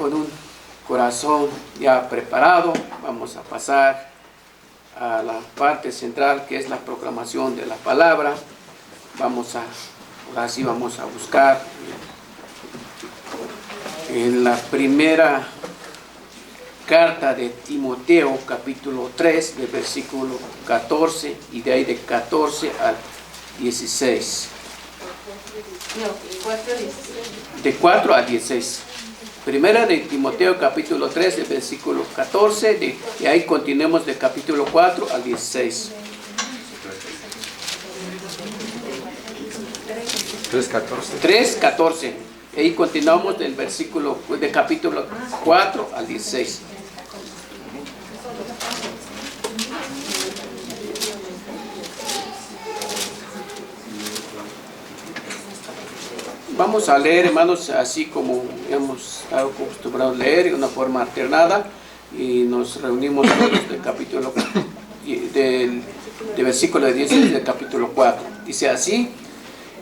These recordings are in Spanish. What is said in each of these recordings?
con un corazón ya preparado, vamos a pasar a la parte central, que es la proclamación de la palabra. Ahora sí vamos a buscar en la primera carta de Timoteo, capítulo 3, de versículo 14, y de ahí de 14 al 16. De 4 a 16. Primera de Timoteo, capítulo 3, de versículo 14, y ahí continuemos de capítulo 4 al 16. 3:14. Ahí continuamos del versículo de capítulo 4 al 16. Vamos a leer, hermanos, así como hemos estado acostumbrados a leer, de una forma alternada, y nos reunimos todos del capítulo del versículo 16 del capítulo 4. Dice así: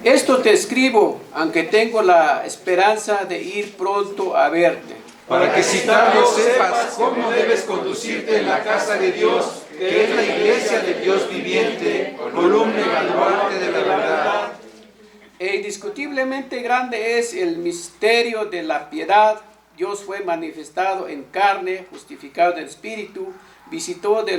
esto te escribo, aunque tengo la esperanza de ir pronto a verte, para que citando sepas cómo debes conducirte en la casa de Dios, que es la iglesia de Dios viviente, columna y baluarte de la verdad. E indiscutiblemente grande es el misterio de la piedad. Dios fue manifestado en carne, justificado en espíritu, visto de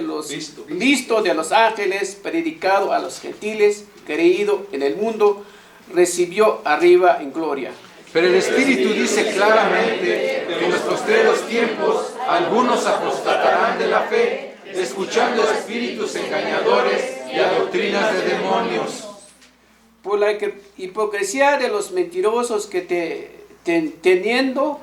los ángeles, predicado a los gentiles, creído en el mundo, recibió arriba en gloria. Pero el Espíritu dice claramente que en los postreros tiempos algunos apostatarán de la fe, escuchando espíritus engañadores y a doctrinas de demonios. Por la hipocresía de los mentirosos que teniendo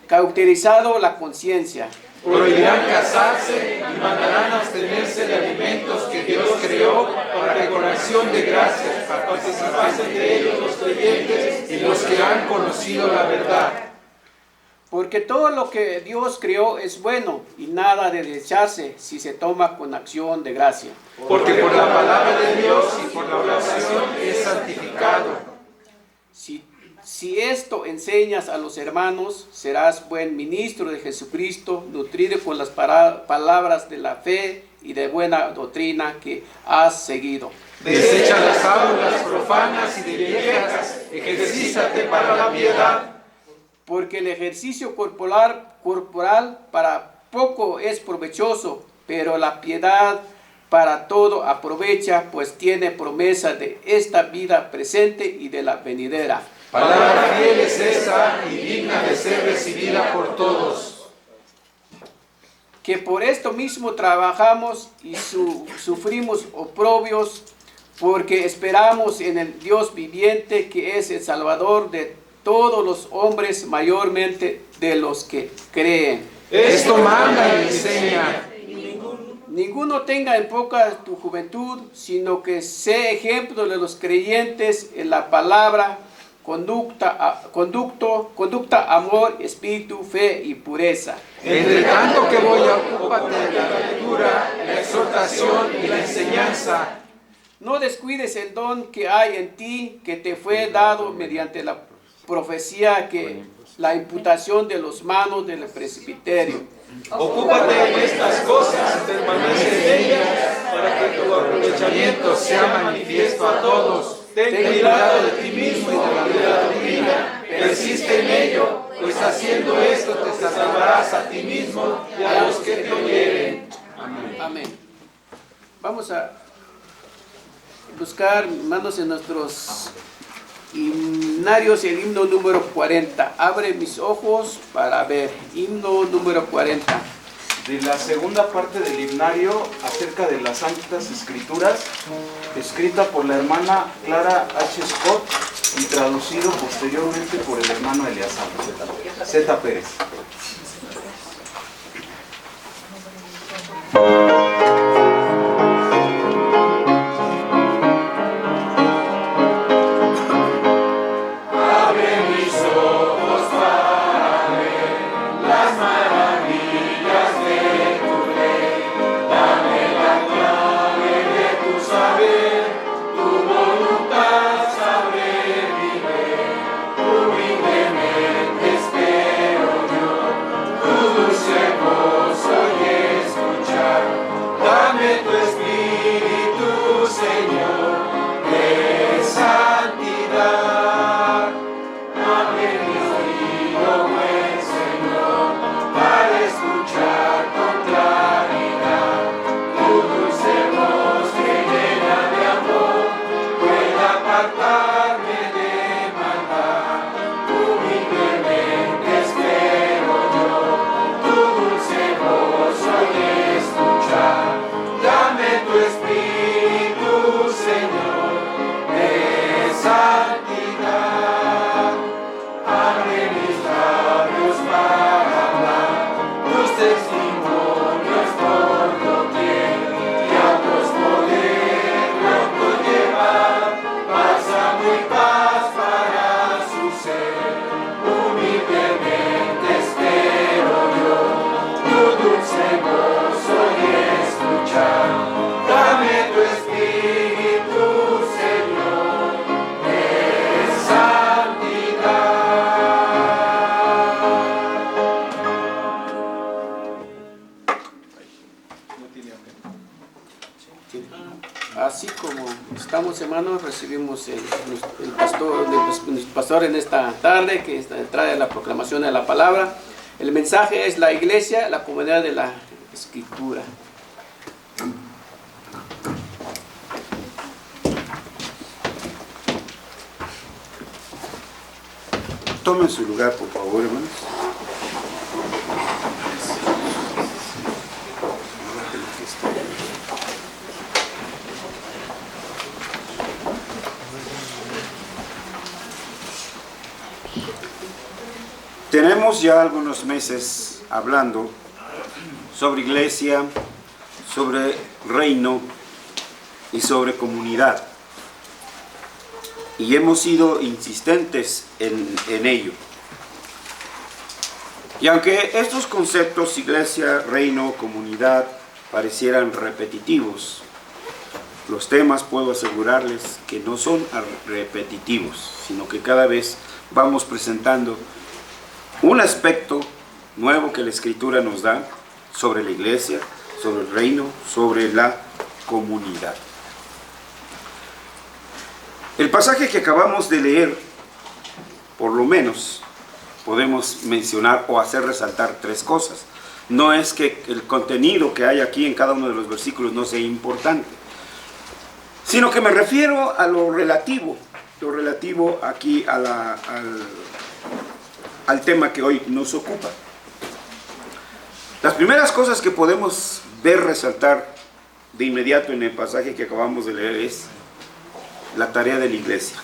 cauterizado la conciencia, prohibirán casarse y mandarán abstenerse de alimentos que Dios creó para que con acción de gracias participasen de ellos los creyentes y los que han conocido la verdad. Porque todo lo que Dios creó es bueno y nada de desecharse si se toma con acción de gracia. Porque por la palabra de Dios y por la oración es santificado. Si esto enseñas a los hermanos, serás buen ministro de Jesucristo, nutrido con las palabras de la fe y de buena doctrina que has seguido. Desecha las fábulas profanas y de viejas, ejercítate para la piedad. Porque el ejercicio corporal para poco es provechoso, pero la piedad para todo aprovecha, pues tiene promesa de esta vida presente y de la venidera. Palabra fiel es esa y digna de ser recibida por todos. Que por esto mismo trabajamos y sufrimos oprobios, porque esperamos en el Dios viviente, que es el Salvador de todos los hombres, mayormente de los que creen. Esto manda y enseña. Ninguno tenga en poca tu juventud, sino que sea ejemplo de los creyentes en la palabra, conducta, amor, espíritu, fe y pureza. Entre tanto que voy a ocuparte de la lectura, la exhortación y la enseñanza. No descuides el don que hay en ti, que te fue dado mediante la profecía, que la imputación de los manos del presbiterio. Ocúpate de estas cosas, permanece en ellas, para que tu aprovechamiento sea manifiesto a todos. Ten cuidado de ti mismo y de la doctrina, persiste en ello, pues haciendo esto te salvarás a ti mismo y a los que te oyeren. Amén. Vamos a buscar, hermanos, en nuestros himnarios, el himno número 40. Abre mis ojos para ver. Himno número 40. De la segunda parte del himnario acerca de las Santas Escrituras, escrita por la hermana Clara H. Scott y traducido posteriormente por el hermano Eleazar Z. Pérez. Humildemente espero yo. así como estamos, hermanos, recibimos el pastor en esta tarde, que trae la proclamación de la palabra. El mensaje es la iglesia, la comunidad de la Escritura. Tomen su lugar, por favor, hermanos. Tenemos ya algunos meses hablando sobre iglesia, sobre reino y sobre comunidad. Y hemos sido insistentes en ello. Y aunque estos conceptos, iglesia, reino, comunidad, parecieran repetitivos, los temas puedo asegurarles que no son repetitivos, sino que cada vez vamos presentando un aspecto nuevo que la Escritura nos da sobre la iglesia, sobre el reino, sobre la comunidad. El pasaje que acabamos de leer, por lo menos, podemos mencionar o hacer resaltar tres cosas. No es que el contenido que hay aquí en cada uno de los versículos no sea importante, sino que me refiero a lo relativo aquí al tema que hoy nos ocupa. Las primeras cosas que podemos ver resaltar de inmediato en el pasaje que acabamos de leer es la tarea de la iglesia,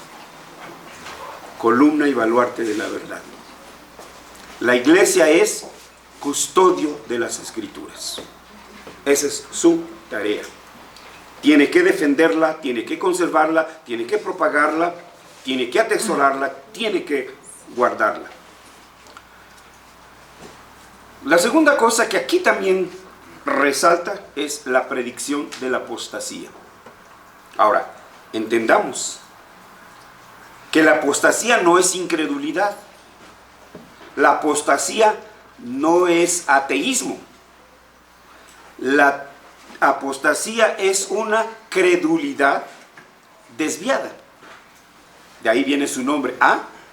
columna y baluarte de la verdad. La iglesia es custodio de las Escrituras. Esa es su tarea. Tiene que defenderla, tiene que conservarla, tiene que propagarla, tiene que atesorarla, tiene que guardarla. La segunda cosa que aquí también resalta es la predicción de la apostasía. Ahora, entendamos que la apostasía no es incredulidad. La apostasía no es ateísmo. La apostasía es una credulidad desviada. De ahí viene su nombre,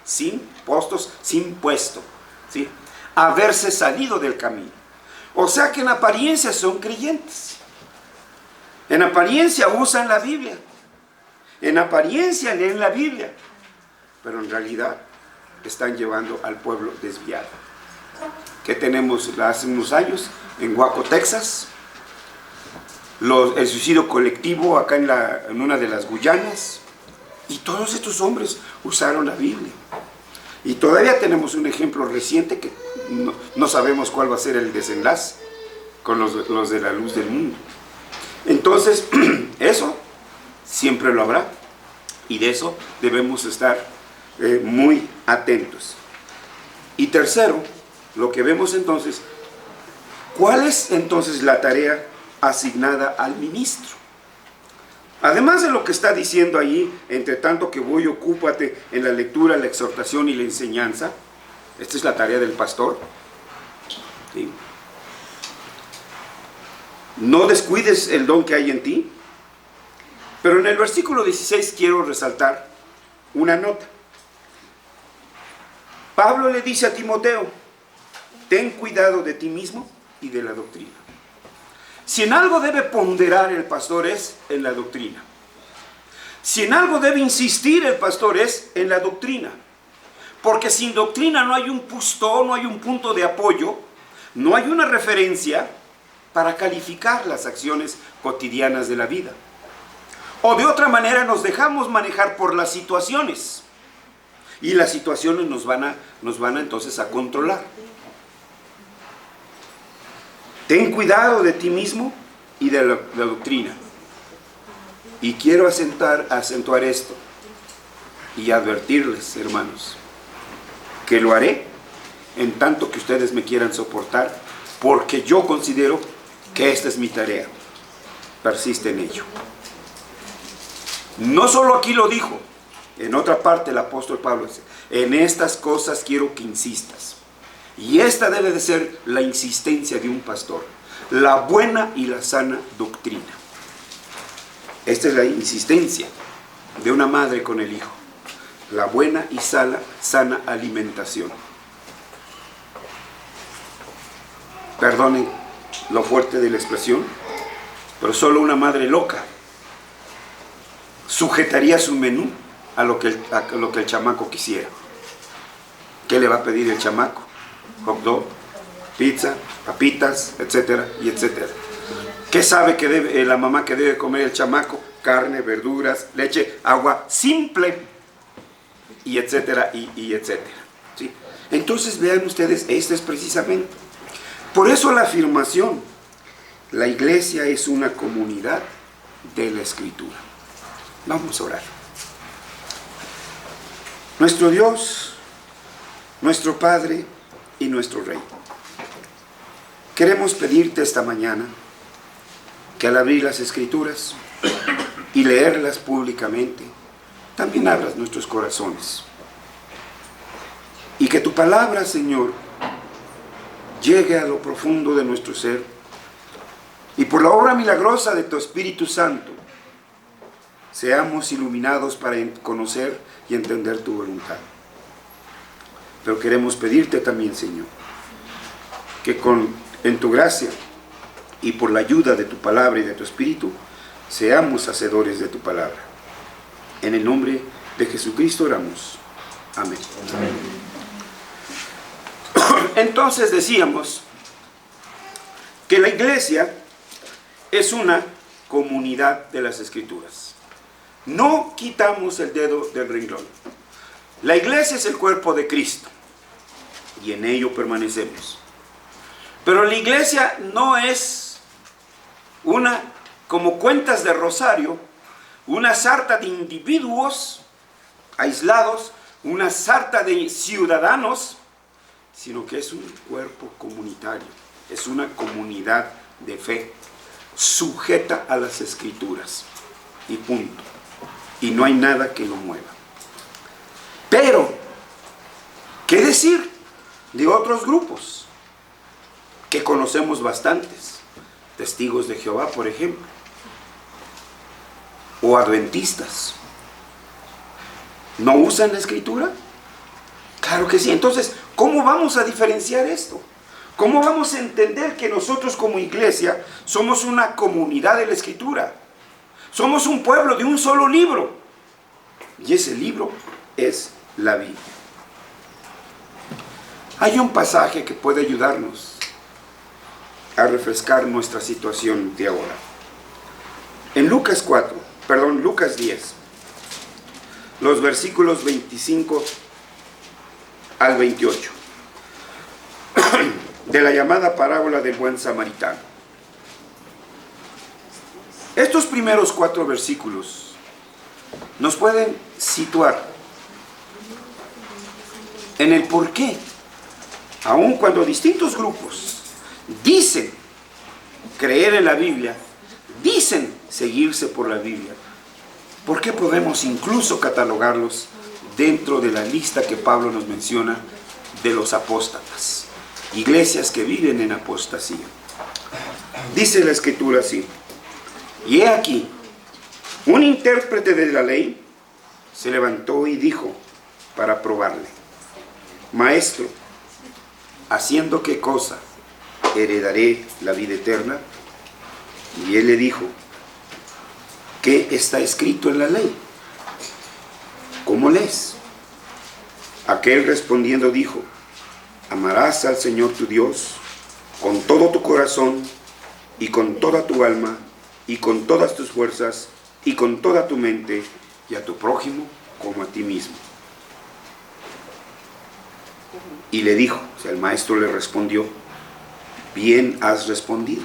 sin postos, sin puesto, ¿sí? Haberse salido del camino. O sea que en apariencia son creyentes. En apariencia usan la Biblia. En apariencia leen la Biblia. Pero en realidad están llevando al pueblo desviado. ¿Qué tenemos hace unos años en Waco, Texas? El suicidio colectivo acá en una de las Guyanas. Y todos estos hombres usaron la Biblia. Y todavía tenemos un ejemplo reciente que no sabemos cuál va a ser el desenlace con los de la luz del mundo. Entonces, eso siempre lo habrá. Y de eso debemos estar muy atentos. Y tercero, lo que vemos entonces, ¿cuál es entonces la tarea asignada al ministro? Además de lo que está diciendo ahí, entre tanto que voy, ocúpate en la lectura, la exhortación y la enseñanza. Esta es la tarea del pastor. ¿Sí? No descuides el don que hay en ti. Pero en el versículo 16 quiero resaltar una nota. Pablo le dice a Timoteo, ten cuidado de ti mismo y de la doctrina. Si en algo debe ponderar el pastor es en la doctrina. Si en algo debe insistir el pastor es en la doctrina. Porque sin doctrina no hay un pustón, no hay un punto de apoyo, no hay una referencia para calificar las acciones cotidianas de la vida. O de otra manera nos dejamos manejar por las situaciones. Y las situaciones nos van entonces a controlar. Ten cuidado de ti mismo y de la doctrina. Y quiero acentuar esto y advertirles, hermanos, que lo haré en tanto que ustedes me quieran soportar, porque yo considero que esta es mi tarea. Persiste en ello. No solo aquí lo dijo, en otra parte el apóstol Pablo dice, en estas cosas quiero que insistas. Y esta debe de ser la insistencia de un pastor, la buena y la sana doctrina. Esta es la insistencia de una madre con el hijo. La buena y sana alimentación. Perdonen lo fuerte de la expresión, pero solo una madre loca sujetaría su menú a lo que el chamaco quisiera. ¿Qué le va a pedir el chamaco? Hot dog, pizza, papitas, etcétera, y etcétera. ¿Qué sabe que la mamá que debe comer el chamaco? Carne, verduras, leche, agua simple, y etcétera, y etcétera. ¿Sí? Entonces vean ustedes, esta es precisamente. Por eso la afirmación, la iglesia es una comunidad de la Escritura. Vamos a orar. Nuestro Dios, nuestro Padre y nuestro Rey, queremos pedirte esta mañana que al abrir las Escrituras y leerlas públicamente, también abras nuestros corazones. Y que tu palabra, Señor, llegue a lo profundo de nuestro ser. Y por la obra milagrosa de tu Espíritu Santo, seamos iluminados para conocer y entender tu voluntad. Pero queremos pedirte también, Señor, que en tu gracia y por la ayuda de tu palabra y de tu Espíritu, seamos hacedores de tu palabra. En el nombre de Jesucristo oramos. Amén. Amén. Entonces decíamos que la iglesia es una comunidad de las Escrituras. No quitamos el dedo del renglón. La iglesia es el cuerpo de Cristo y en ello permanecemos. Pero la iglesia no es como cuentas de rosario, una sarta de individuos aislados, una sarta de ciudadanos, sino que es un cuerpo comunitario, es una comunidad de fe, sujeta a las Escrituras, y punto. Y no hay nada que lo mueva. Pero, ¿qué decir de otros grupos? Que conocemos bastantes, testigos de Jehová, por ejemplo, o adventistas. ¿No usan la Escritura? Claro que sí. Entonces, ¿cómo vamos a diferenciar esto? ¿Cómo vamos a entender que nosotros como iglesia somos una comunidad de la Escritura? Somos un pueblo de un solo libro. Y ese libro es la Biblia. Hay un pasaje que puede ayudarnos a refrescar nuestra situación de ahora. En Lucas 10, los versículos 25 al 28, de la llamada parábola del buen samaritano. Estos primeros 4 versículos nos pueden situar en el por qué, aun cuando distintos grupos dicen creer en la Biblia, dicen seguirse por la Biblia, ¿por qué podemos incluso catalogarlos dentro de la lista que Pablo nos menciona de los apóstatas? Iglesias que viven en apostasía. Dice la Escritura así: y he aquí, un intérprete de la ley se levantó y dijo para probarle: Maestro, ¿haciendo qué cosa heredaré la vida eterna? Y él le dijo: ¿qué está escrito en la ley? ¿Cómo lees? Aquel respondiendo dijo: amarás al Señor tu Dios con todo tu corazón y con toda tu alma y con todas tus fuerzas y con toda tu mente, y a tu prójimo como a ti mismo. Y le dijo, o sea, el maestro le respondió: bien has respondido,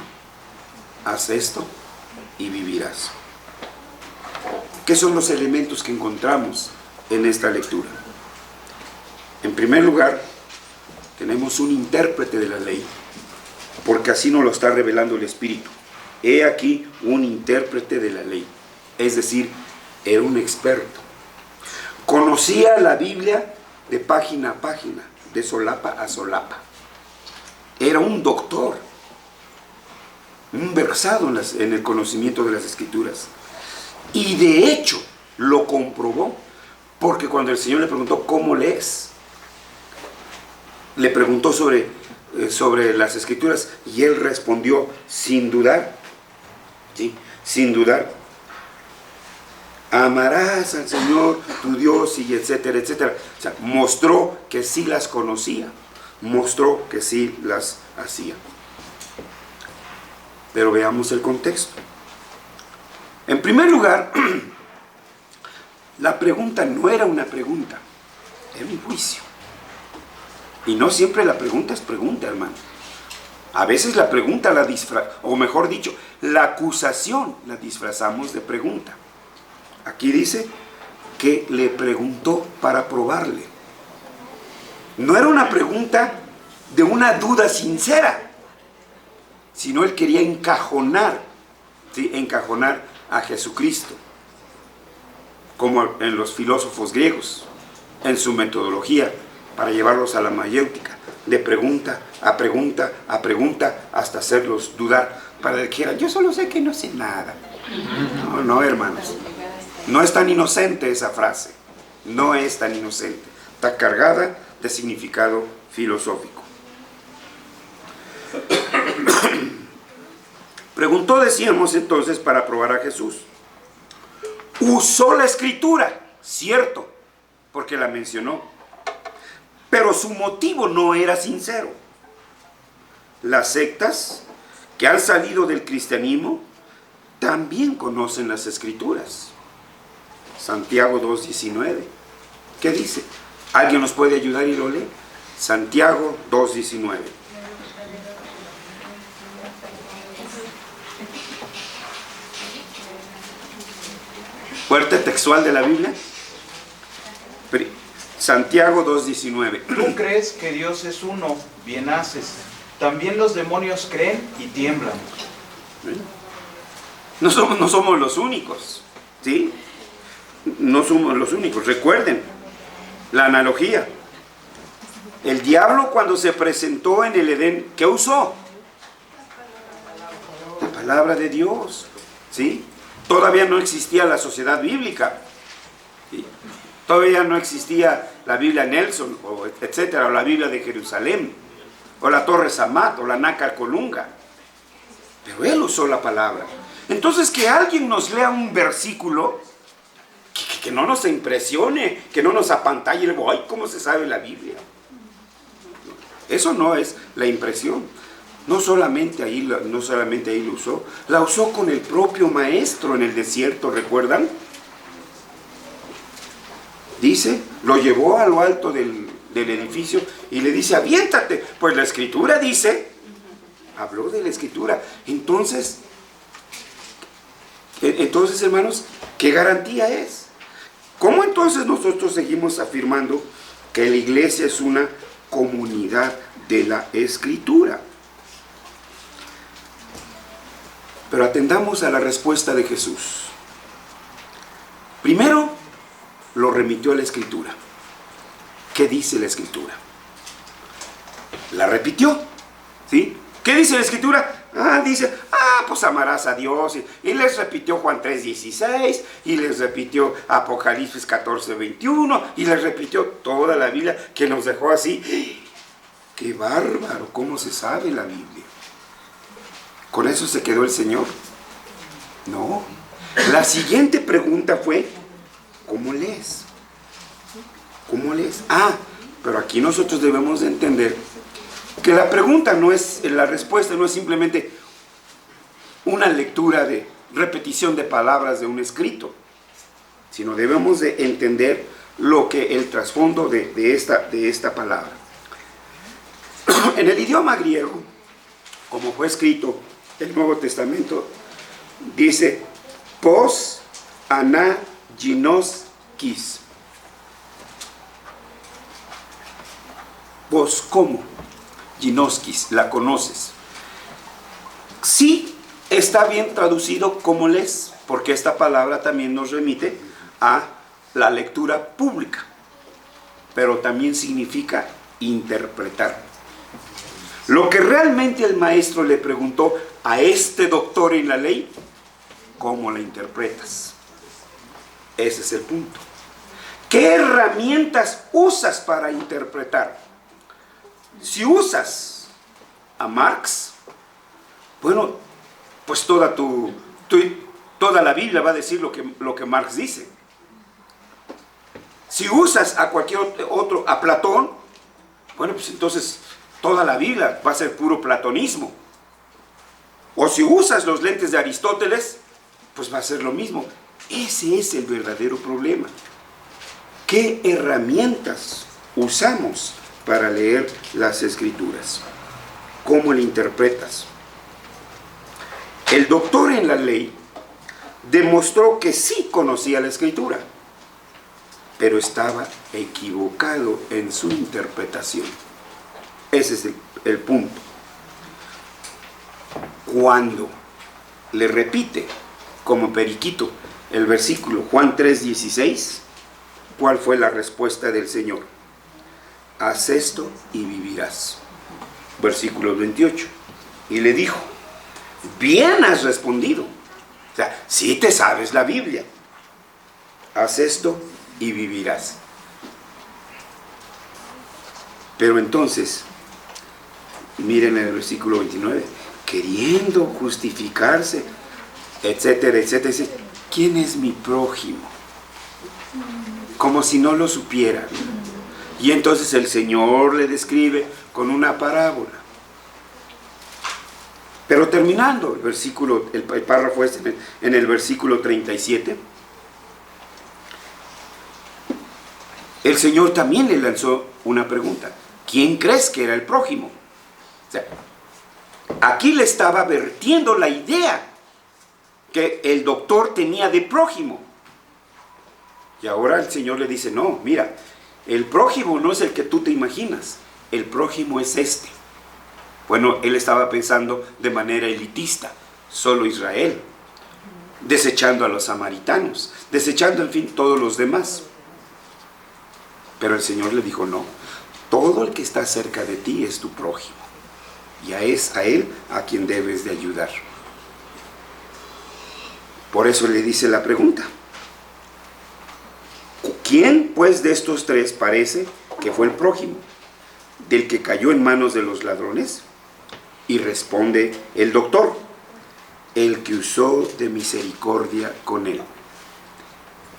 haz esto y vivirás. ¿Qué son los elementos que encontramos en esta lectura? En primer lugar, tenemos un intérprete de la ley, porque así nos lo está revelando el Espíritu. He aquí un intérprete de la ley, es decir, era un experto. Conocía la Biblia de página a página, de solapa a solapa. Era un doctor, un versado en el conocimiento de las Escrituras. Y de hecho lo comprobó, porque cuando el Señor le preguntó ¿cómo lees?, le preguntó sobre las Escrituras, y él respondió sin dudar, ¿sí? Sin dudar: amarás al Señor tu Dios, y etcétera, etcétera. O sea, mostró que sí las conocía, mostró que sí las hacía. Pero veamos el contexto. En primer lugar, la pregunta no era una pregunta, era un juicio. Y no siempre la pregunta es pregunta, hermano. A veces la pregunta o mejor dicho, la acusación la disfrazamos de pregunta. Aquí dice que le preguntó para probarle. No era una pregunta de una duda sincera, sino él quería encajonar, ¿sí? Encajonar a Jesucristo, como en los filósofos griegos, en su metodología, para llevarlos a la mayéutica, de pregunta a pregunta a pregunta, hasta hacerlos dudar, para que dijeran: yo solo sé que no sé nada. No, hermanos, no es tan inocente esa frase, no es tan inocente, está cargada de significado filosófico. Preguntó, decíamos entonces, para probar a Jesús. Usó la Escritura, cierto, porque la mencionó, pero su motivo no era sincero. Las sectas que han salido del cristianismo también conocen las Escrituras. Santiago 2:19. ¿Qué dice? ¿Alguien nos puede ayudar y lo lee? Santiago 2:19. Fuerte textual de la Biblia. Santiago 2:19. Tú crees que Dios es uno, bien haces. También los demonios creen y tiemblan. No somos los únicos, ¿sí? No somos los únicos. Recuerden la analogía. El diablo, cuando se presentó en el Edén, ¿qué usó? La palabra de Dios, ¿sí? Todavía no existía la sociedad bíblica, ¿sí? Todavía no existía la Biblia Nelson, etcétera, o la Biblia de Jerusalén, o la Torre Samat, o la Nácar Colunga. Pero él usó la palabra. Entonces, que alguien nos lea un versículo que no nos impresione, que no nos apantalle el ¡ay, cómo se sabe la Biblia! Eso no es la impresión. No solamente ahí lo usó, la usó con el propio maestro en el desierto, ¿recuerdan? Dice, lo llevó a lo alto del edificio y le dice: aviéntate, pues la Escritura dice, habló de la Escritura. Entonces, hermanos, ¿qué garantía es? ¿Cómo entonces nosotros seguimos afirmando que la iglesia es una comunidad de la Escritura? Pero atendamos a la respuesta de Jesús. Primero, lo remitió a la Escritura. ¿Qué dice la Escritura? La repitió, ¿sí? ¿Qué dice la Escritura? Dice, pues amarás a Dios. Y les repitió Juan 3:16, y les repitió Apocalipsis 14:21, y les repitió toda la Biblia, que nos dejó así. ¡Qué bárbaro! ¿Cómo se sabe la Biblia? ¿Con eso se quedó el Señor? No. La siguiente pregunta fue: ¿cómo lees? ¿Cómo lees? Pero aquí nosotros debemos de entender que la respuesta no es simplemente una lectura de repetición de palabras de un escrito, sino debemos de entender el trasfondo de esta palabra. En el idioma griego, como fue escrito el Nuevo Testamento, dice pos anaginoskis. Vos, ¿cómo? Ginoskis, la conoces. Sí, está bien traducido como lees, porque esta palabra también nos remite a la lectura pública, pero también significa interpretar. Lo que realmente el maestro le preguntó a este doctor en la ley: ¿cómo la interpretas? Ese es el punto. ¿Qué herramientas usas para interpretar? Si usas a Marx, bueno, pues toda la Biblia va a decir lo que Marx dice. Si usas a cualquier otro, a Platón, bueno, pues entonces toda la Biblia va a ser puro platonismo. O si usas los lentes de Aristóteles, pues va a ser lo mismo. Ese es el verdadero problema. ¿Qué herramientas usamos para leer las Escrituras? ¿Cómo le interpretas? El doctor en la ley demostró que sí conocía la Escritura, pero estaba equivocado en su interpretación. Ese es el punto. Cuando le repite como periquito el versículo Juan 3:16, ¿cuál fue la respuesta del Señor? Haz esto y vivirás. Versículo 28. Y le dijo, bien has respondido. O sea, sí te sabes la Biblia. Haz esto y vivirás. Pero entonces, miren el versículo 29, queriendo justificarse, etcétera, etcétera, dice, ¿quién es mi prójimo? Como si no lo supiera. Y entonces el Señor le describe con una parábola. Pero terminando el versículo, el párrafo en el versículo 37, el Señor también le lanzó una pregunta. ¿Quién crees que era el prójimo? O sea, aquí le estaba vertiendo la idea que el doctor tenía de prójimo. Y ahora el Señor le dice, no, mira, el prójimo no es el que tú te imaginas, el prójimo es este. Bueno, él estaba pensando de manera elitista, solo Israel, desechando a los samaritanos, desechando en fin todos los demás. Pero el Señor le dijo, no, todo el que está cerca de ti es tu prójimo, y es a él a quien debes de ayudar. Por eso le dice la pregunta, ¿quién pues de estos tres parece que fue el prójimo del que cayó en manos de los ladrones? Y responde el doctor, el que usó de misericordia con él.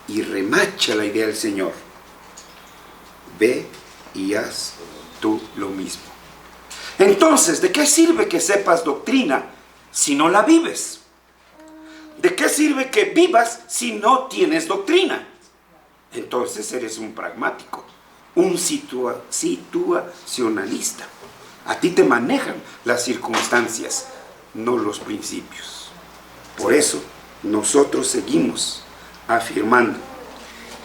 Y remacha la idea del Señor, ve y haz tú lo mismo. Entonces, ¿de qué sirve que sepas doctrina si no la vives? ¿De qué sirve que vivas si no tienes doctrina? Entonces eres un pragmático, un situacionalista. A ti te manejan las circunstancias, no los principios. Por eso nosotros seguimos afirmando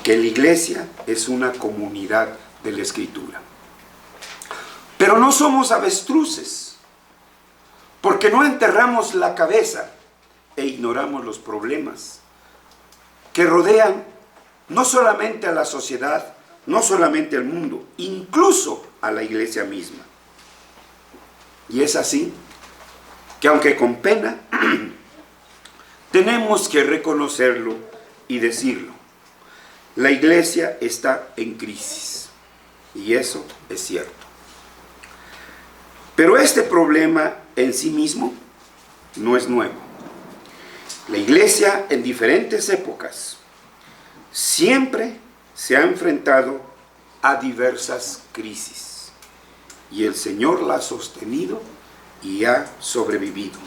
que la iglesia es una comunidad de la Escritura. Pero no somos avestruces, porque no enterramos la cabeza e ignoramos los problemas que rodean no solamente a la sociedad, no solamente al mundo, incluso a la iglesia misma. Y es así que, aunque con pena, tenemos que reconocerlo y decirlo. La iglesia está en crisis, y eso es cierto. Pero este problema en sí mismo no es nuevo. La iglesia en diferentes épocas siempre se ha enfrentado a diversas crisis. Y el Señor la ha sostenido y ha sobrevivido.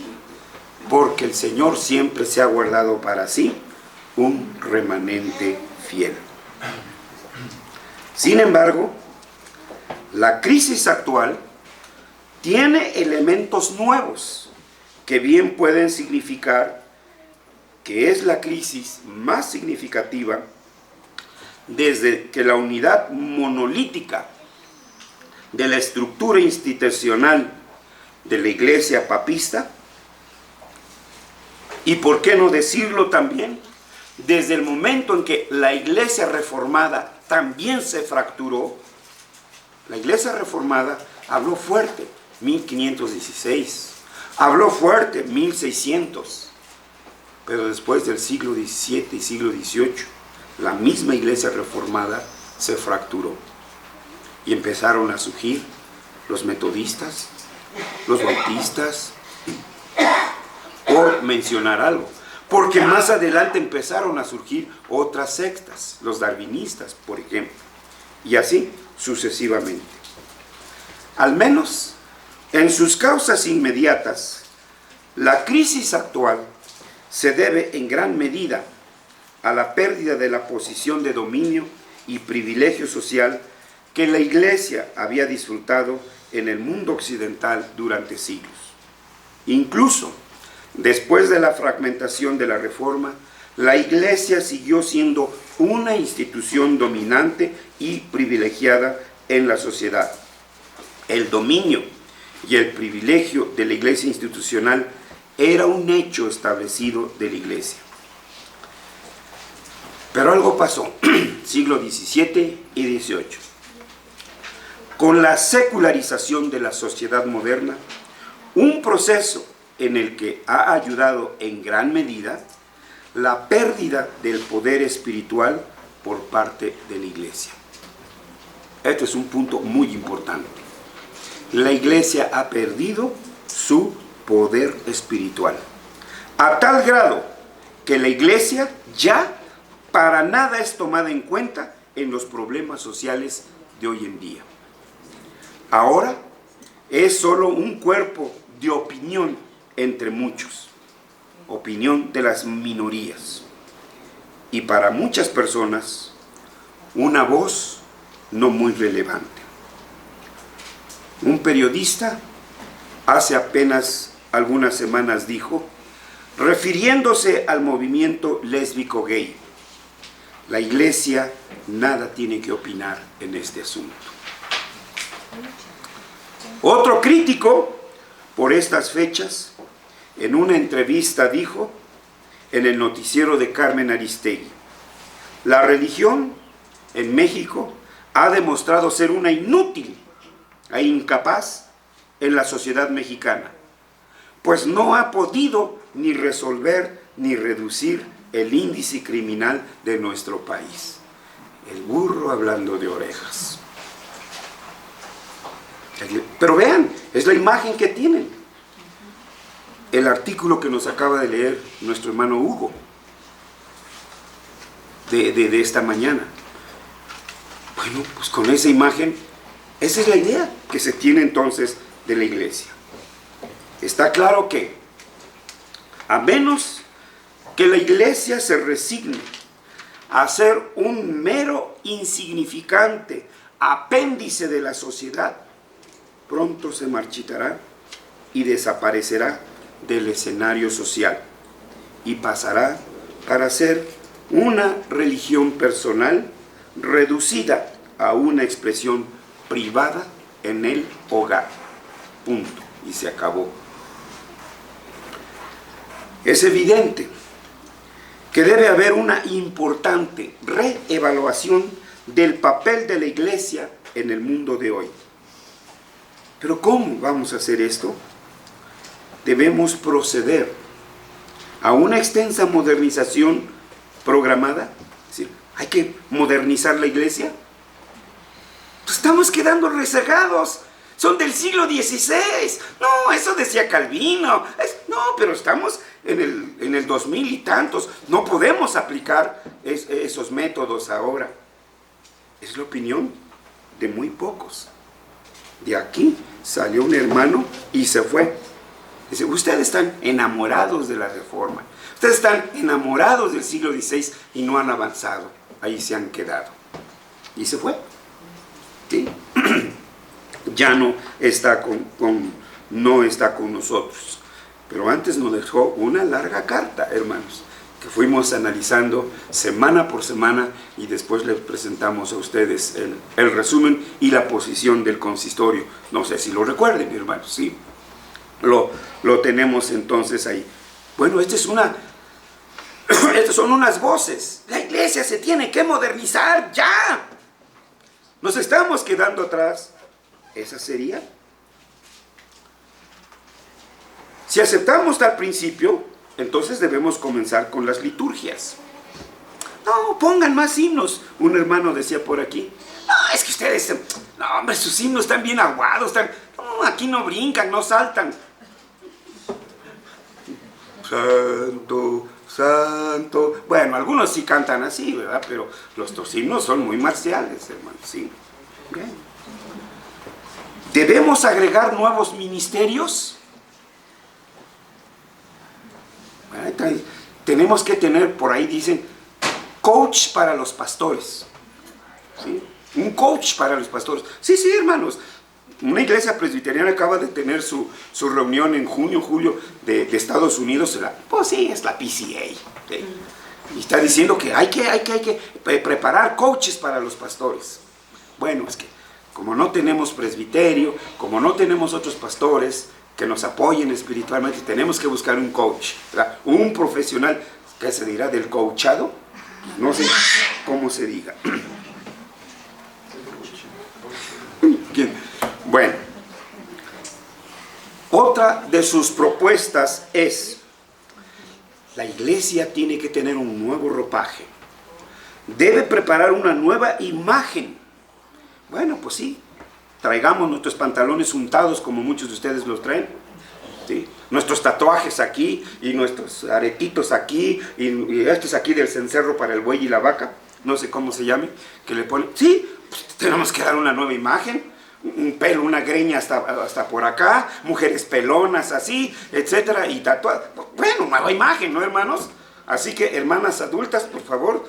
Porque el Señor siempre se ha guardado para sí un remanente fiel. Sin embargo, la crisis actual tiene elementos nuevos que bien pueden significar que es la crisis más significativa desde que la unidad monolítica de la estructura institucional de la iglesia papista, y por qué no decirlo también, desde el momento en que la iglesia reformada también se fracturó. La iglesia reformada habló fuerte, 1516, habló fuerte, 1600, pero después del siglo XVII y siglo XVIII, la misma iglesia reformada se fracturó y empezaron a surgir los metodistas, los bautistas, por mencionar algo. Porque más adelante empezaron a surgir otras sectas, los darwinistas, por ejemplo, y así sucesivamente. Al menos en sus causas inmediatas, la crisis actual se debe en gran medida a la pérdida de la posición de dominio y privilegio social que la Iglesia había disfrutado en el mundo occidental durante siglos. Incluso después de la fragmentación de la Reforma, la Iglesia siguió siendo una institución dominante y privilegiada en la sociedad. El dominio y el privilegio de la Iglesia institucional era un hecho establecido de la Iglesia. Pero algo pasó, siglo XVII y XVIII. Con la secularización de la sociedad moderna, un proceso en el que ha ayudado en gran medida la pérdida del poder espiritual por parte de la Iglesia. Este es un punto muy importante. La Iglesia ha perdido su poder espiritual, a tal grado que la Iglesia ya para nada es tomada en cuenta en los problemas sociales de hoy en día. Ahora es solo un cuerpo de opinión entre muchos, opinión de las minorías, y para muchas personas una voz no muy relevante. Un periodista hace apenas algunas semanas dijo, refiriéndose al movimiento lésbico gay, la Iglesia nada tiene que opinar en este asunto. Otro crítico por estas fechas, en una entrevista dijo en el noticiero de Carmen Aristegui, la religión en México ha demostrado ser una inútil e incapaz en la sociedad mexicana, pues no ha podido ni resolver ni reducir el índice criminal de nuestro país. El burro hablando de orejas. Pero vean, es la imagen que tienen. El artículo que nos acaba de leer nuestro hermano Hugo de esta mañana. Bueno, pues con esa imagen, esa es la idea que se tiene entonces de la Iglesia. Está claro que, a menos que la Iglesia se resigne a ser un mero insignificante apéndice de la sociedad, pronto se marchitará y desaparecerá del escenario social y pasará para ser una religión personal reducida a una expresión privada en el hogar. Punto. Y se acabó. Es evidente que debe haber una importante reevaluación del papel de la Iglesia en el mundo de hoy. Pero ¿cómo vamos a hacer esto? Debemos proceder a una extensa modernización programada. Es decir, hay que modernizar la Iglesia. Pues estamos quedando rezagados. Son del siglo XVI. No, eso decía Calvino. No, pero estamos en el 2000 y tantos. No podemos aplicar esos métodos ahora. Es la opinión de muy pocos. De aquí salió un hermano y se fue. Dice, ustedes están enamorados de la Reforma. Ustedes están enamorados del siglo XVI y no han avanzado. Ahí se han quedado. Y se fue. ¿Sí? Ya no está no está con nosotros. Pero antes nos dejó una larga carta, hermanos, que fuimos analizando semana por semana y después les presentamos a ustedes el resumen y la posición del consistorio. No sé si lo recuerden, hermanos, sí. Lo tenemos entonces ahí. Bueno, estas son unas voces. La Iglesia se tiene que modernizar ya. Nos estamos quedando atrás. ¿Esa sería? Si aceptamos tal principio, entonces debemos comenzar con las liturgias. No, pongan más himnos. Un hermano decía por aquí, no, es que ustedes, no hombre, sus himnos están bien aguados, no, aquí no brincan, no saltan. Santo, santo. Bueno, algunos sí cantan así, ¿verdad? Pero los himnos son muy marciales, hermano, sí. Bien. ¿Debemos agregar nuevos ministerios? Tenemos que tener, por ahí dicen, coach para los pastores. ¿Sí? Un coach para los pastores. Sí, sí, hermanos. Una iglesia presbiteriana acaba de tener su reunión en junio, julio de Estados Unidos. Pues sí, es la PCA. ¿Sí? Y está diciendo que hay que preparar coaches para los pastores. Bueno, es que como no tenemos presbiterio, como no tenemos otros pastores que nos apoyen espiritualmente, tenemos que buscar un coach, ¿verdad? Un profesional que se dirá del coachado, no sé cómo se diga. Bueno, otra de sus propuestas es, la iglesia tiene que tener un nuevo ropaje, debe preparar una nueva imagen. Bueno, pues sí, traigamos nuestros pantalones untados como muchos de ustedes los traen, ¿sí? Nuestros tatuajes aquí y nuestros aretitos aquí y estos aquí del cencerro para el buey y la vaca, no sé cómo se llame, que le ponen. Sí, pues tenemos que dar una nueva imagen, un pelo, una greña hasta por acá, mujeres pelonas así, etcétera, y tatuadas. Bueno, nueva imagen, ¿no, hermanos? Así que, hermanas adultas, por favor,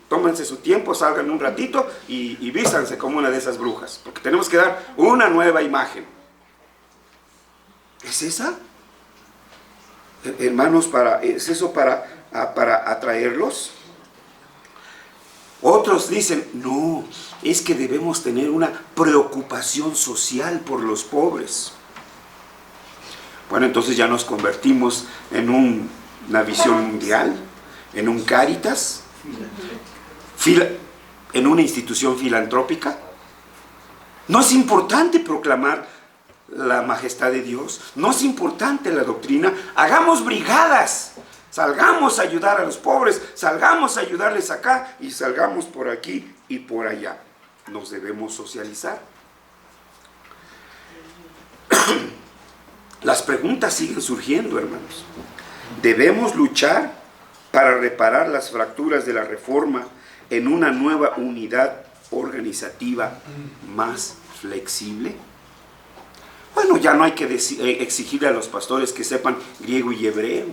tómense su tiempo, salgan un ratito y vístanse como una de esas brujas, porque tenemos que dar una nueva imagen. ¿Es esa? Hermanos, ¿es eso para atraerlos? Otros dicen, no, es que debemos tener una preocupación social por los pobres. Bueno, entonces ya nos convertimos en una visión mundial, en un Cáritas, en una institución filantrópica. ¿No es importante proclamar la majestad de Dios? ¿No es importante la doctrina? Hagamos brigadas, salgamos a ayudar a los pobres, salgamos a ayudarles acá y salgamos por aquí y por allá. Nos debemos socializar. Las preguntas siguen surgiendo, hermanos. ¿Debemos luchar para reparar las fracturas de la Reforma en una nueva unidad organizativa más flexible? Bueno, ya no hay que exigirle a los pastores que sepan griego y hebreo.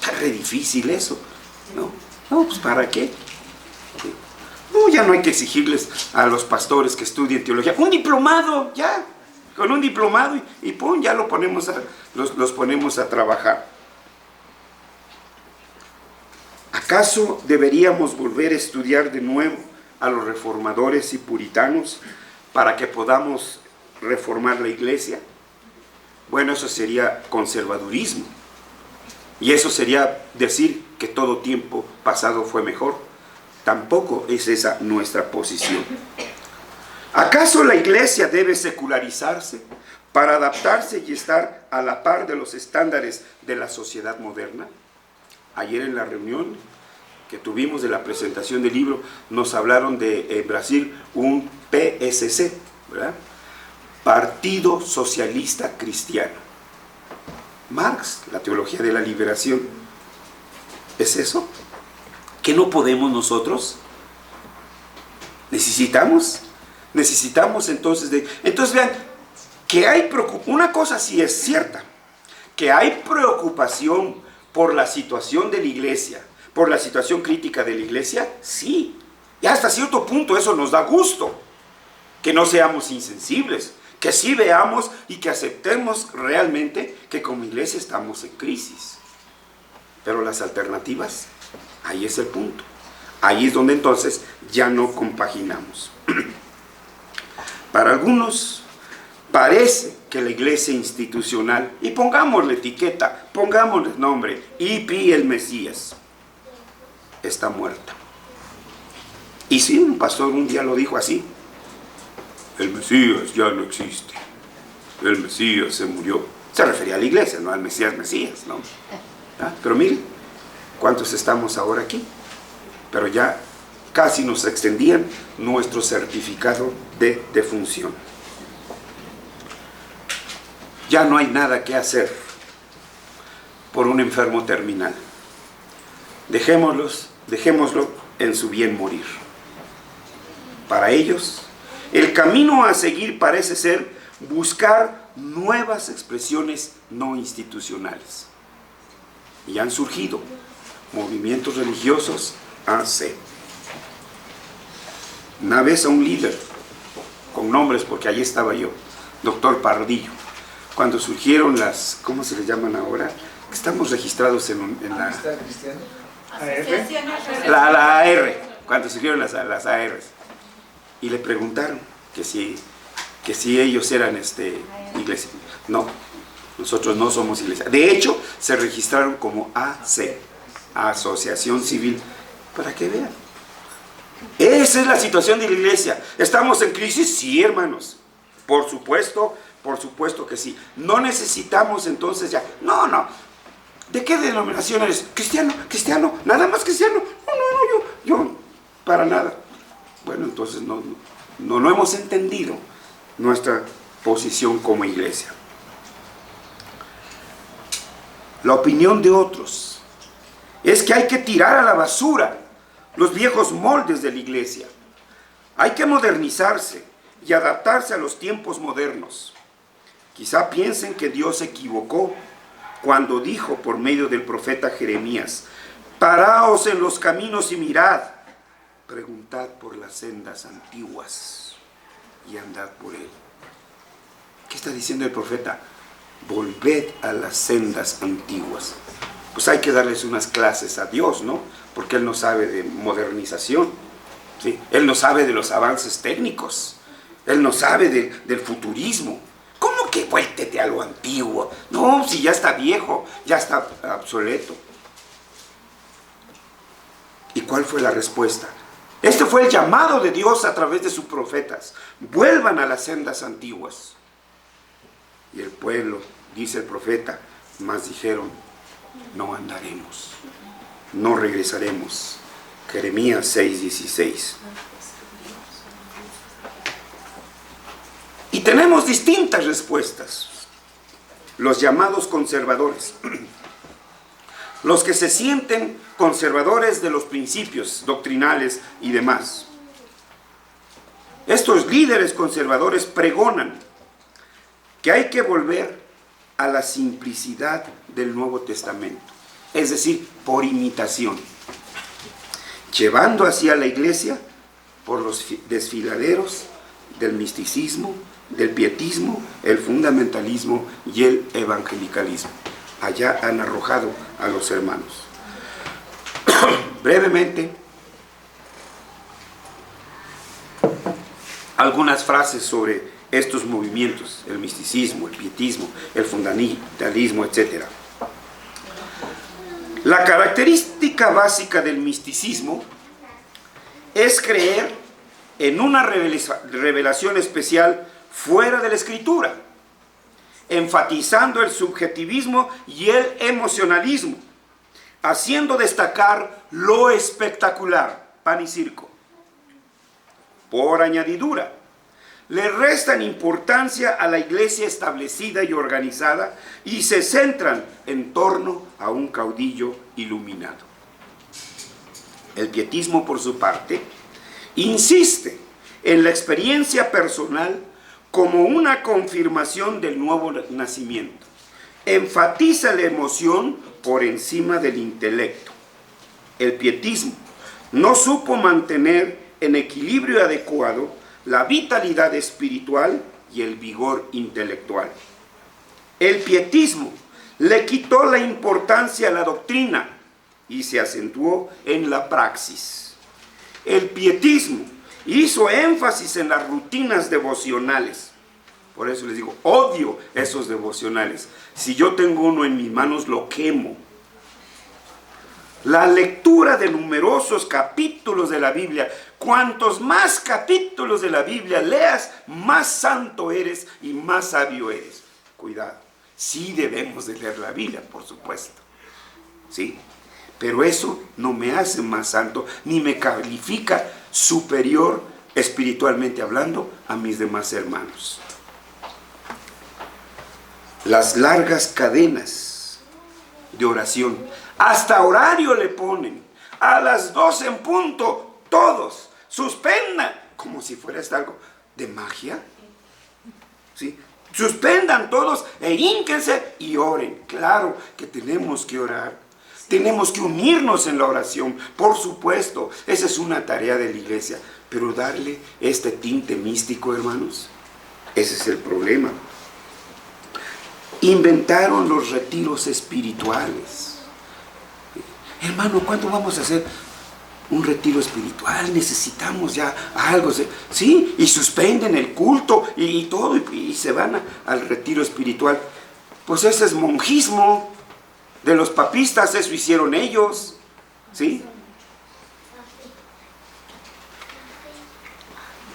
Está re difícil eso. No, pues ¿para qué? No, ya no hay que exigirles a los pastores que estudien teología. Un diplomado, ya. Con un diplomado y pum, ya los ponemos a trabajar. ¿Acaso deberíamos volver a estudiar de nuevo a los reformadores y puritanos para que podamos reformar la iglesia? Bueno, eso sería conservadurismo. Y eso sería decir que todo tiempo pasado fue mejor. Tampoco es esa nuestra posición. ¿Acaso la iglesia debe secularizarse para adaptarse y estar a la par de los estándares de la sociedad moderna? Ayer en la reunión que tuvimos de la presentación del libro, nos hablaron de Brasil, un PSC, ¿verdad? Partido Socialista Cristiano. Marx, la teología de la liberación. ¿Es eso? ¿Qué no podemos nosotros? ¿Necesitamos entonces entonces vean, que hay una cosa sí es cierta, que hay preocupación por la situación de la iglesia, por la situación crítica de la iglesia, sí. Y hasta cierto punto eso nos da gusto, que no seamos insensibles, que sí veamos y que aceptemos realmente que como iglesia estamos en crisis. Pero las alternativas, ahí es el punto. Ahí es donde entonces ya no compaginamos. Para algunos parece que la iglesia institucional, y pongámosle etiqueta, pongámosle nombre, IP el Mesías, está muerta. Y sí, un pastor un día lo dijo así: el Mesías ya no existe, el Mesías se murió. Se refería a la iglesia, no al Mesías, ¿no? ¿Ah? Pero miren, ¿cuántos estamos ahora aquí? pero ya casi nos extendían nuestro certificado de defunción. Ya no hay nada que hacer por un enfermo terminal. Dejémoslo en su bien morir. Para ellos, el camino a seguir parece ser buscar nuevas expresiones no institucionales. Y han surgido movimientos religiosos AC. Una vez a un líder, con nombres porque allí estaba yo, doctor Pardillo, cuando surgieron las, ¿cómo se le llaman ahora? Estamos registrados en la... La AR, cuando surgieron las ARs. Y le preguntaron que si ellos eran iglesia. No, nosotros no somos iglesia. De hecho, se registraron como AC, Asociación Civil, para que vean. Esa es la situación de la iglesia. ¿Estamos en crisis? Sí, hermanos. Por supuesto que sí. No necesitamos entonces ya. No. ¿De qué denominación eres? ¿Cristiano? ¿Nada más cristiano? No, yo para nada. Bueno, entonces no hemos entendido nuestra posición como iglesia. La opinión de otros es que hay que tirar a la basura los viejos moldes de la iglesia. Hay que modernizarse y adaptarse a los tiempos modernos. Quizá piensen que Dios se equivocó cuando dijo por medio del profeta Jeremías: paraos en los caminos y mirad, preguntad por las sendas antiguas y andad por él. ¿Qué está diciendo el profeta? Volved a las sendas antiguas. Pues hay que darles unas clases a Dios, ¿no? Porque Él no sabe de modernización, ¿sí? Él no sabe de los avances técnicos, Él no sabe del futurismo. ¿Cómo que vuéltete a lo antiguo? No, si ya está viejo, ya está obsoleto. ¿Y cuál fue la respuesta? Este fue el llamado de Dios a través de sus profetas: vuelvan a las sendas antiguas. Y el pueblo, dice el profeta, mas dijeron: no andaremos, no regresaremos. Jeremías 6:16. Y tenemos distintas respuestas. Los llamados conservadores, los que se sienten conservadores de los principios doctrinales y demás. Estos líderes conservadores pregonan que hay que volver a la simplicidad del Nuevo Testamento, es decir, por imitación, llevando así a la iglesia por los desfiladeros del misticismo, del pietismo, el fundamentalismo y el evangelicalismo. Allá han arrojado a los hermanos. Brevemente, algunas frases sobre estos movimientos: el misticismo, el pietismo, el fundamentalismo, etc. La característica básica del misticismo es creer en una revelación especial fuera de la Escritura, enfatizando el subjetivismo y el emocionalismo, haciendo destacar lo espectacular, pan y circo. Por añadidura, le restan importancia a la iglesia establecida y organizada y se centran en torno a un caudillo iluminado. El pietismo, por su parte, insiste en la experiencia personal como una confirmación del nuevo nacimiento. Enfatiza la emoción por encima del intelecto. El pietismo no supo mantener en equilibrio adecuado la vitalidad espiritual y el vigor intelectual. El pietismo le quitó la importancia a la doctrina y se acentuó en la praxis. El pietismo hizo énfasis en las rutinas devocionales. Por eso les digo, odio esos devocionales. Si yo tengo uno en mis manos, lo quemo. La lectura de numerosos capítulos de la Biblia. Cuantos más capítulos de la Biblia leas, más santo eres y más sabio eres. Cuidado, sí debemos de leer la Biblia, por supuesto, ¿sí? pero eso no me hace más santo, ni me califica superior espiritualmente hablando a mis demás hermanos. Las largas cadenas de oración, hasta horario le ponen, a las 12 en punto, todos, suspendan, como si fuera esto algo de magia, ¿sí? Suspendan todos e hínquense y oren. Claro que tenemos que orar, tenemos que unirnos en la oración, por supuesto, esa es una tarea de la iglesia, pero darle este tinte místico, hermanos, ese es el problema. Inventaron los retiros espirituales. Hermano, ¿cuándo vamos a hacer un retiro espiritual? Necesitamos ya algo, ¿sí? Y suspenden el culto y todo, y se van al retiro espiritual. Pues ese es monjismo de los papistas, eso hicieron ellos, ¿sí?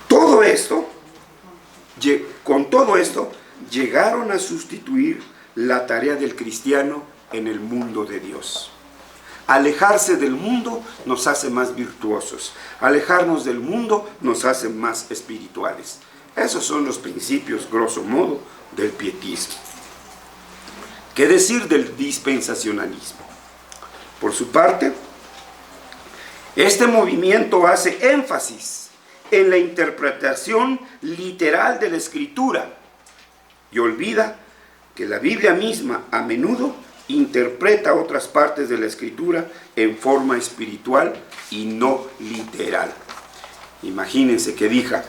Todo esto, con todo esto, llegaron a sustituir la tarea del cristiano en el mundo de Dios. Alejarse del mundo nos hace más virtuosos. Alejarnos del mundo nos hace más espirituales. Esos son los principios, grosso modo, del pietismo. ¿Qué decir del dispensacionalismo? Por su parte, este movimiento hace énfasis en la interpretación literal de la Escritura y olvida que la Biblia misma a menudo interpreta otras partes de la Escritura en forma espiritual y no literal. Imagínense que diga,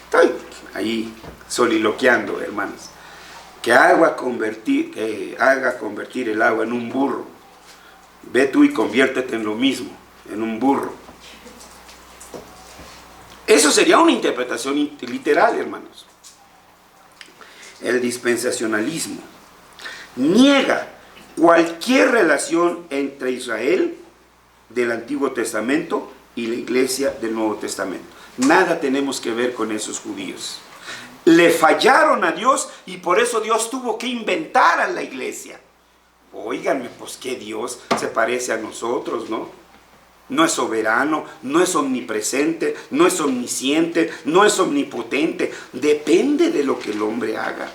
estoy ahí soliloquiando, hermanos, que haga convertir el agua en un burro. Ve tú y conviértete en lo mismo, en un burro. Eso sería una interpretación literal, hermanos. El dispensacionalismo niega cualquier relación entre Israel del Antiguo Testamento y la iglesia del Nuevo Testamento. Nada tenemos que ver con esos judíos. Le fallaron a Dios y por eso Dios tuvo que inventar a la iglesia. Óiganme, pues que Dios se parece a nosotros, ¿no? No es soberano, no es omnipresente, no es omnisciente, no es omnipotente. Depende de lo que el hombre haga.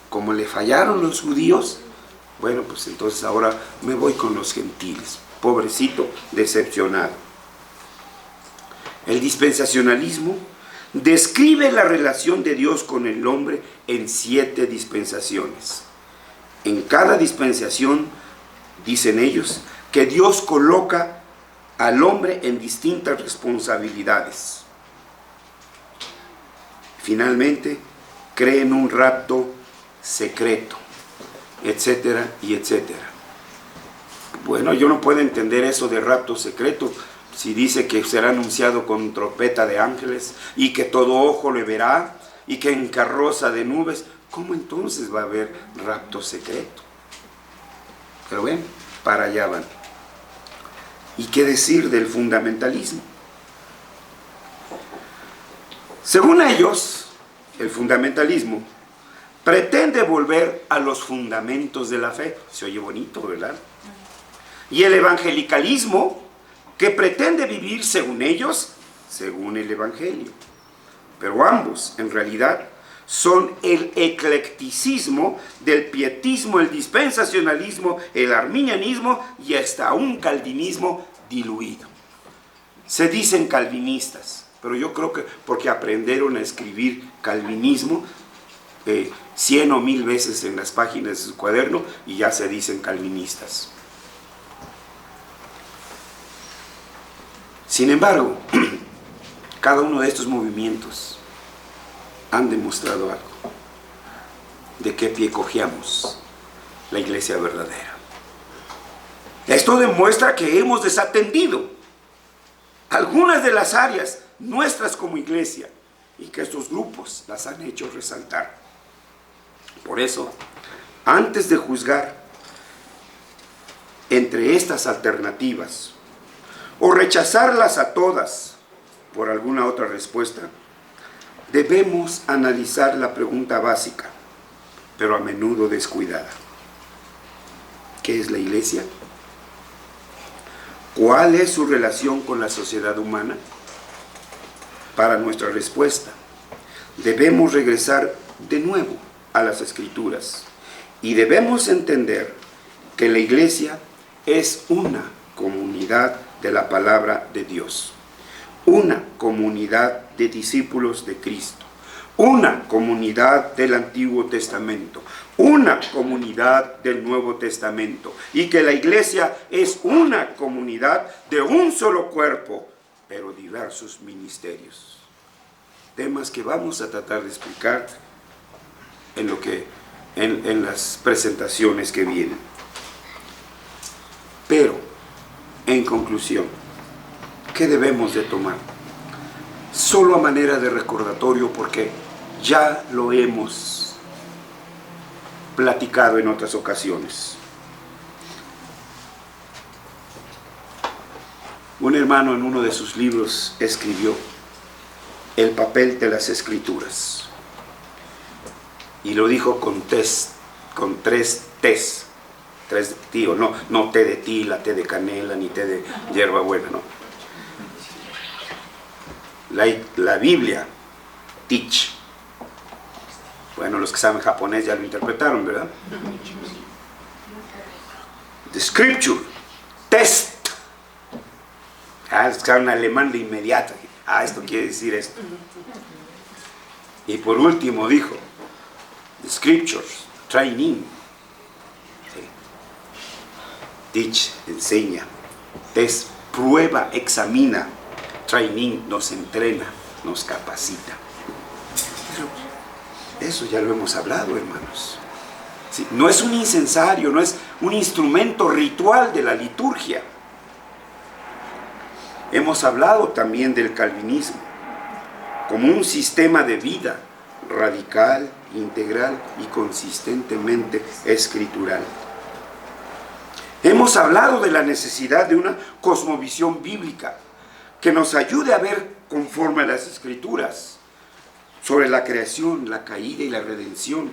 Como le fallaron los judíos, bueno, pues entonces ahora me voy con los gentiles. Pobrecito, decepcionado. El dispensacionalismo describe la relación de Dios con el hombre en 7 dispensaciones. En cada dispensación, dicen ellos, que Dios coloca al hombre en distintas responsabilidades. Finalmente, creen un rapto secreto, etcétera y etcétera. Bueno, yo no puedo entender eso de rapto secreto si dice que será anunciado con trompeta de ángeles y que todo ojo le verá y que en carroza de nubes. ¿Cómo entonces va a haber rapto secreto? Pero bueno, para allá van. ¿Y qué decir del fundamentalismo? Según ellos, el fundamentalismo pretende volver a los fundamentos de la fe. Se oye bonito, ¿verdad? Y el evangelicalismo, que pretende vivir según ellos, según el evangelio. Pero ambos, en realidad, son el eclecticismo del pietismo, el dispensacionalismo, el arminianismo y hasta un calvinismo diluido. Se dicen calvinistas, pero yo creo que porque aprendieron a escribir calvinismo 100 o 1000 veces en las páginas de su cuaderno y ya se dicen calvinistas. Sin embargo, cada uno de estos movimientos han demostrado algo. ¿De qué pie cojeamos la iglesia verdadera? Esto demuestra que hemos desatendido algunas de las áreas nuestras como iglesia y que estos grupos las han hecho resaltar. Por eso, antes de juzgar entre estas alternativas o rechazarlas a todas por alguna otra respuesta, debemos analizar la pregunta básica, pero a menudo descuidada. ¿Qué es la iglesia? ¿Cuál es su relación con la sociedad humana? Para nuestra respuesta, debemos regresar de nuevo a las Escrituras y debemos entender que la iglesia es una comunidad de la palabra de Dios, una comunidad de discípulos de Cristo, una comunidad del Antiguo Testamento, una comunidad del Nuevo Testamento, y que la iglesia es una comunidad de un solo cuerpo, pero diversos ministerios. Temas que vamos a tratar de explicar en las presentaciones que vienen. Pero, en conclusión, ¿qué debemos de tomar? Solo a manera de recordatorio, porque ya lo hemos platicado en otras ocasiones. Un hermano en uno de sus libros escribió el papel de las Escrituras, y lo dijo con tres tés. No té de tila, té de canela, ni té de hierbabuena, no. La Biblia, teach. Bueno, los que saben japonés ya lo interpretaron, ¿verdad? The Scripture, test. Los que saben alemán de inmediato. Esto quiere decir esto. Y por último dijo, the Scriptures, training. Teach, enseña. Test, prueba, examina. Training, nos entrena, nos capacita. Pero eso ya lo hemos hablado, hermanos. ¿Sí? No es un incensario, no es un instrumento ritual de la liturgia. Hemos hablado también del calvinismo como un sistema de vida radical, integral y consistentemente escritural. Hemos hablado de la necesidad de una cosmovisión bíblica que nos ayude a ver conforme a las Escrituras sobre la creación, la caída y la redención.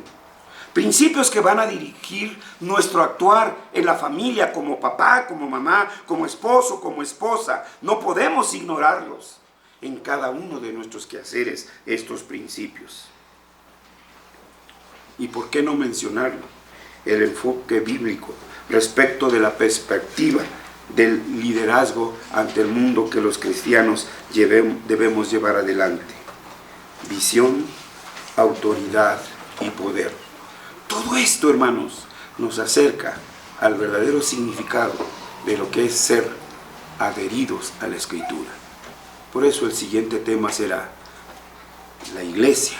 Principios que van a dirigir nuestro actuar en la familia, como papá, como mamá, como esposo, como esposa. No podemos ignorarlos en cada uno de nuestros quehaceres, estos principios. ¿Y por qué no mencionarlo? El enfoque bíblico respecto de la perspectiva del liderazgo ante el mundo que los cristianos debemos llevar adelante. Visión, autoridad y poder. Todo esto, hermanos, nos acerca al verdadero significado de lo que es ser adheridos a la Escritura. Por eso el siguiente tema será la iglesia,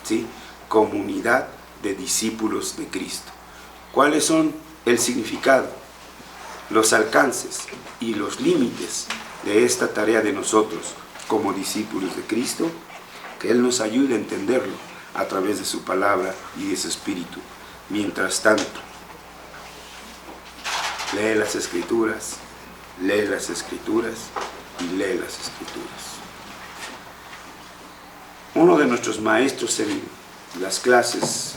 ¿sí? Comunidad de discípulos de Cristo. ¿Cuáles son el significado, los alcances y los límites de esta tarea de nosotros como discípulos de Cristo? Que Él nos ayude a entenderlo a través de su palabra y de su espíritu. Mientras tanto, lee las Escrituras y lee las Escrituras. Uno de nuestros maestros en las clases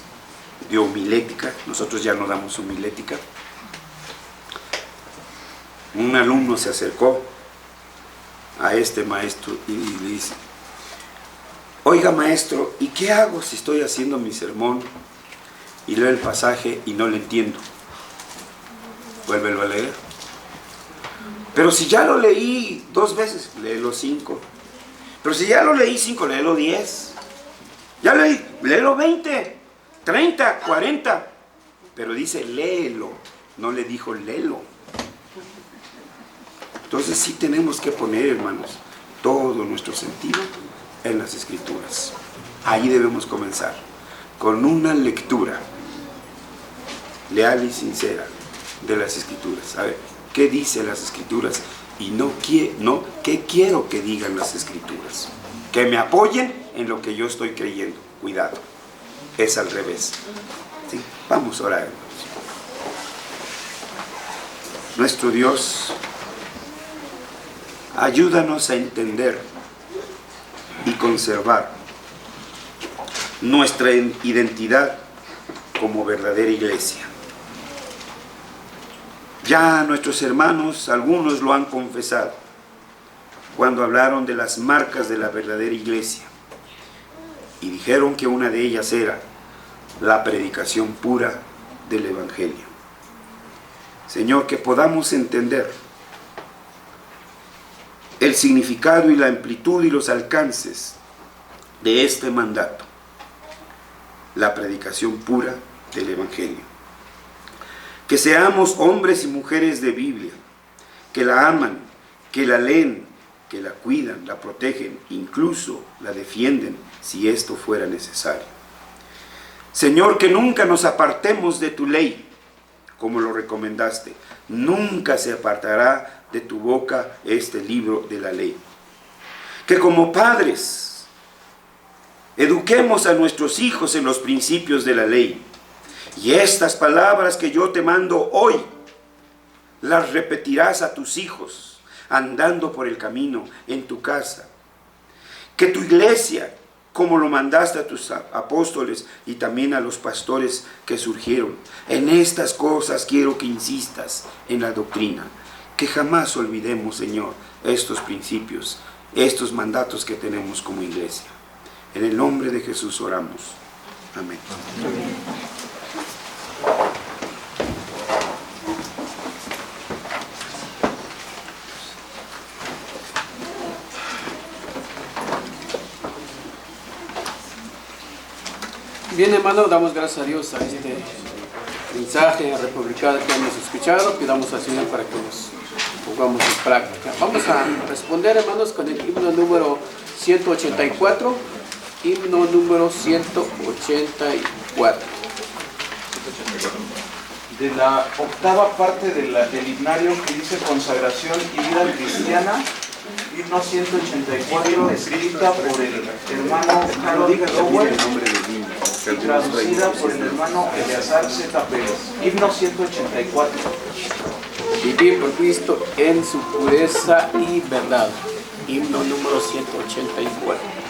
de homilética, nosotros ya no damos homilética, un alumno se acercó a este maestro y le dice: oiga, maestro, ¿y qué hago si estoy haciendo mi sermón y leo el pasaje y no le entiendo? Vuélvelo a leer. Pero si ya lo leí 2 veces, léelo 5. Pero si ya lo leí 5, léelo 10. Ya léelo 20, 30, 40. Pero dice léelo, no le dijo léelo. Entonces sí tenemos que poner, hermanos, todo nuestro sentido en las Escrituras. Ahí debemos comenzar, con una lectura leal y sincera de las Escrituras. A ver, ¿qué dicen las Escrituras? Y ¿qué quiero que digan las Escrituras? Que me apoyen en lo que yo estoy creyendo. Cuidado, es al revés. ¿Sí? Vamos a orar, hermanos. Nuestro Dios, ayúdanos a entender y conservar nuestra identidad como verdadera iglesia. Ya nuestros hermanos, algunos lo han confesado, cuando hablaron de las marcas de la verdadera iglesia, y dijeron que una de ellas era la predicación pura del Evangelio. Señor, que podamos entender el significado y la amplitud y los alcances de este mandato, la predicación pura del Evangelio. Que seamos hombres y mujeres de Biblia, que la aman, que la leen, que la cuidan, la protegen, incluso la defienden si esto fuera necesario. Señor, que nunca nos apartemos de tu ley, como lo recomendaste. Nunca se apartará de tu boca este libro de la ley. Que como padres eduquemos a nuestros hijos en los principios de la ley. Y estas palabras que yo te mando hoy, las repetirás a tus hijos, andando por el camino en tu casa. Que tu iglesia, como lo mandaste a tus apóstoles y también a los pastores que surgieron, en estas cosas quiero que insistas en la doctrina. Que jamás olvidemos, Señor, estos principios, estos mandatos que tenemos como iglesia. En el nombre de Jesús oramos. Amén. Bien, hermano, damos gracias a Dios a este mensaje republicano que hemos escuchado. Pidamos al Señor para que nos pongamos en práctica. Vamos a responder, hermanos, con el himno número 184. Himno número 184. De la octava parte del himnario que dice consagración y vida cristiana, himno 184, escrita por el hermano Harold Lower y traducida por el hermano Eleazar Z. Pérez. Himno 184. Vivir por Cristo en su pureza y verdad. Himno número 184.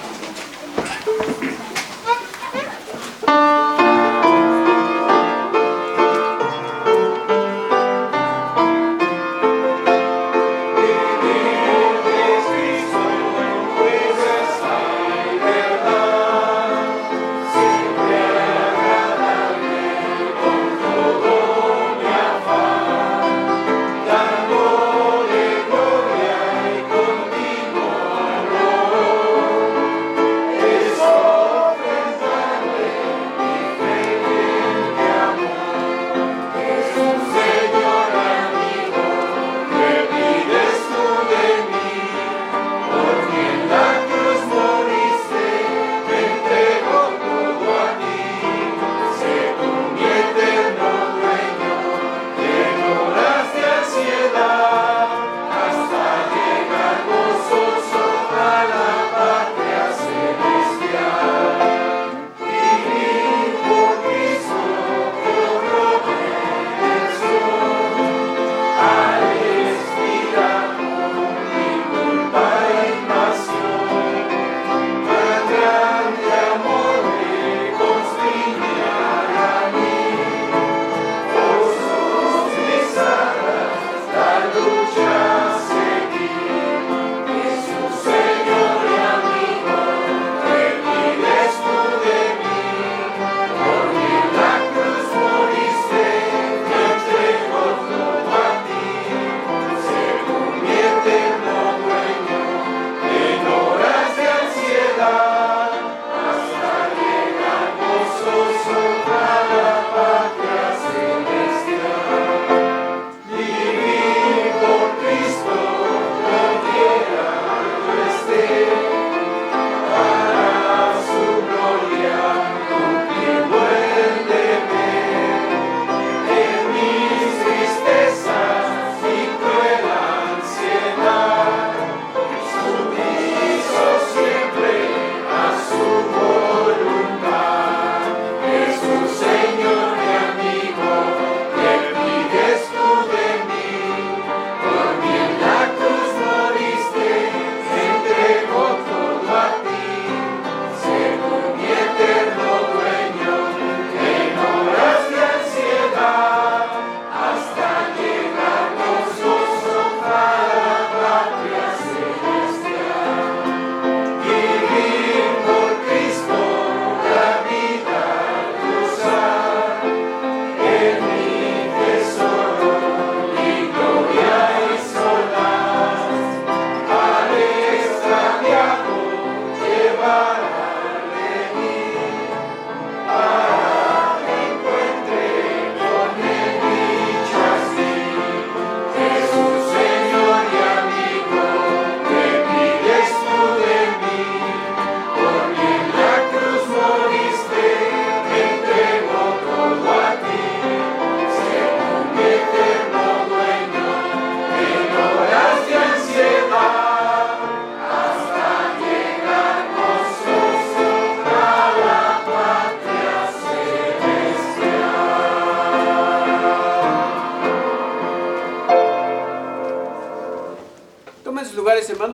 lugares, hermano.